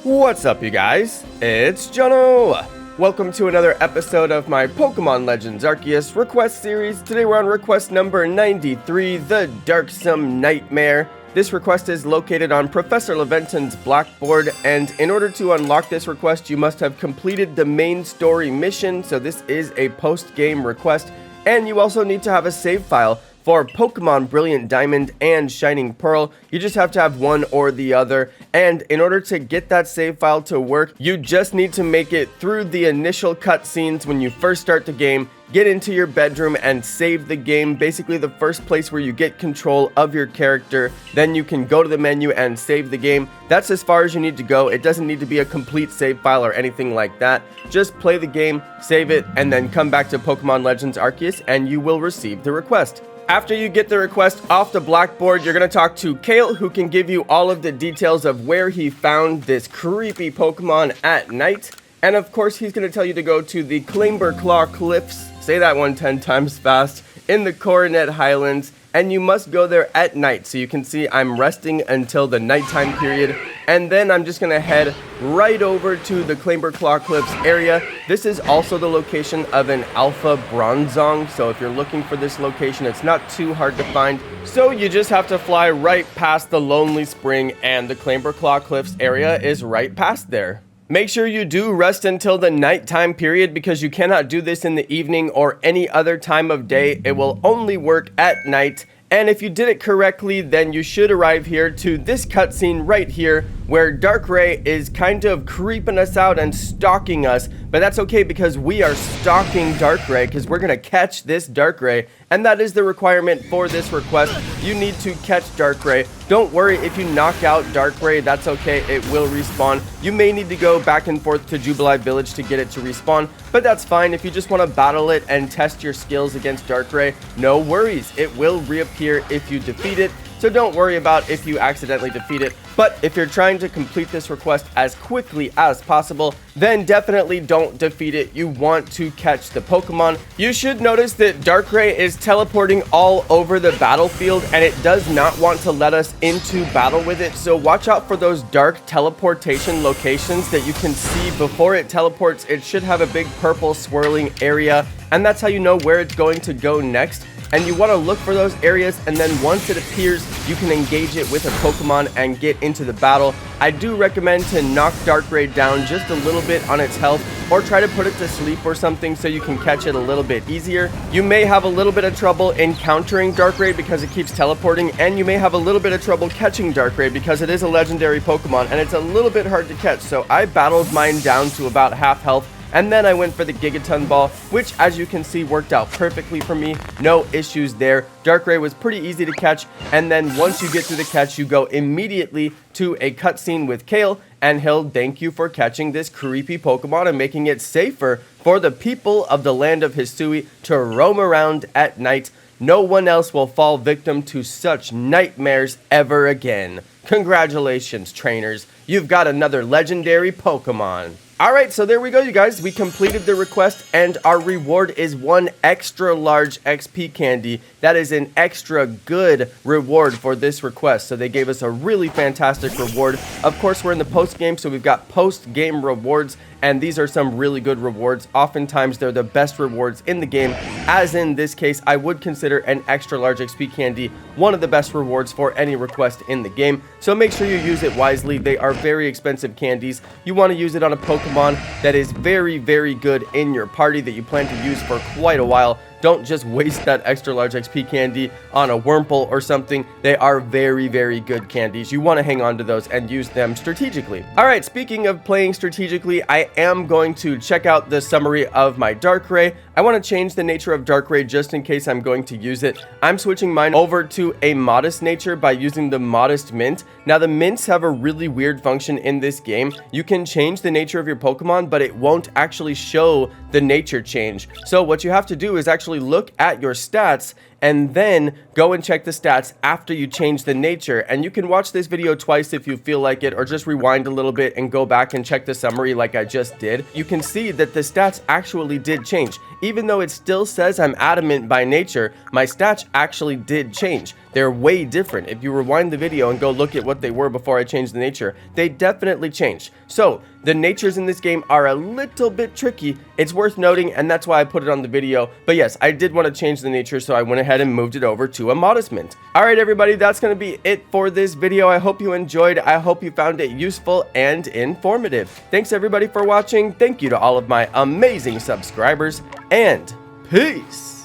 What's up, you guys? It's Jono! Welcome to another episode of my Pokemon Legends Arceus request series. Today we're on request number 93, the Darksome Nighmare. This request is located on Professor Laventon's blackboard, and in order to unlock this request, you must have completed the main story mission, so this is a post-game request, and you also need to have a save file for Pokemon Brilliant Diamond and Shining Pearl. You just have to have one or the other, and in order to get that save file to work, you just need to make it through the initial cutscenes when you first start the game, get into your bedroom and save the game, basically the first place where you get control of your character. Then you can go to the menu and save the game. That's as far as you need to go. It doesn't need to be a complete save file or anything like that. Just play the game, save it, and then come back to Pokemon Legends Arceus and you will receive the request. After you get the request off the blackboard, you're going to talk to Cael, who can give you all of the details of where he found this creepy Pokemon at night. And of course, he's going to tell you to go to the Clamberclaw Cliffs, say that one 10 times fast, in the Coronet Highlands. And you must go there at night. So you can see I'm resting until the nighttime period. And then I'm just going to head right over to the Clamberclaw Cliffs area. This is also the location of an Alpha Bronzong. So if you're looking for this location, it's not too hard to find. So you just have to fly right past the Lonely Spring, and the Clamberclaw Cliffs area is right past there. Make sure you do rest until the nighttime period, because you cannot do this in the evening or any other time of day. It will only work at night. And if you did it correctly, then you should arrive here to this cutscene right here, where Darkrai is kind of creeping us out and stalking us. But that's okay, because we are stalking Darkrai, because we're going to catch this Darkrai. And that is the requirement for this request. You need to catch Darkrai. Don't worry if you knock out Darkrai, that's okay, it will respawn. You may need to go back and forth to Jubilee Village to get it to respawn, but that's fine. If you just want to battle it and test your skills against Darkrai, no worries. It will reappear if you defeat it. So don't worry about if you accidentally defeat it. But if you're trying to complete this request as quickly as possible, then definitely don't defeat it. You want to catch the Pokemon. You should notice that Darkrai is teleporting all over the battlefield, and it does not want to let us into battle with it. So watch out for those dark teleportation locations that you can see before it teleports. It should have a big purple swirling area, and that's how you know where it's going to go next. And you want to look for those areas, and then once it appears, you can engage it with a Pokemon and get into the battle. I do recommend to knock Darkrai down just a little bit on its health, or try to put it to sleep or something so you can catch it a little bit easier. You may have a little bit of trouble encountering Darkrai because it keeps teleporting, and you may have a little bit of trouble catching Darkrai because it is a legendary Pokemon and it's a little bit hard to catch. So I battled mine down to about half health, and then I went for the Gigaton Ball, which, as you can see, worked out perfectly for me. No issues there. Darkrai was pretty easy to catch, and then once you get through the catch, you go immediately to a cutscene with Cael, and he'll thank you for catching this creepy Pokemon and making it safer for the people of the land of Hisui to roam around at night. No one else will fall victim to such nightmares ever again. Congratulations, trainers. You've got another legendary Pokemon. Alright, so there we go, you guys. We completed the request, and our reward is one extra large XP candy. That is an extra good reward for this request. So they gave us a really fantastic reward. Of course, we're in the post-game, so we've got post-game rewards, and these are some really good rewards. Oftentimes, they're the best rewards in the game, as in this case, I would consider an extra large XP candy one of the best rewards for any request in the game. So make sure you use it wisely. They are very expensive candies. You want to use it on a Pokemon that is very, very good in your party that you plan to use for quite a while. Don't just waste that extra large XP candy on a Wurmple or something. They are very, very good candies. You want to hang on to those and use them strategically. Alright, speaking of playing strategically, I am going to check out the summary of my Darkrai. I want to change the nature of Darkrai just in case I'm going to use it. I'm switching mine over to a modest nature by using the modest mint. Now the mints have a really weird function in this game. You can change the nature of your Pokemon, but it won't actually show the nature change. So what you have to do is actually look at your stats and then go and check the stats after you change the nature. And you can watch this video twice if you feel like it, or just rewind a little bit and go back and check the summary like I just did. You can see that the stats actually did change. Even though it still says I'm adamant by nature, my stats actually did change. They're way different. If you rewind the video and go look at what they were before I changed the nature, they definitely changed. So the natures in this game are a little bit tricky. It's worth noting, and that's why I put it on the video. But yes, I did want to change the nature, so I went ahead and moved it over to a modest mint. Alright everybody, that's going to be it for this video. I hope you enjoyed. I hope you found it useful and informative. Thanks everybody for watching. Thank you to all of my amazing subscribers, and peace!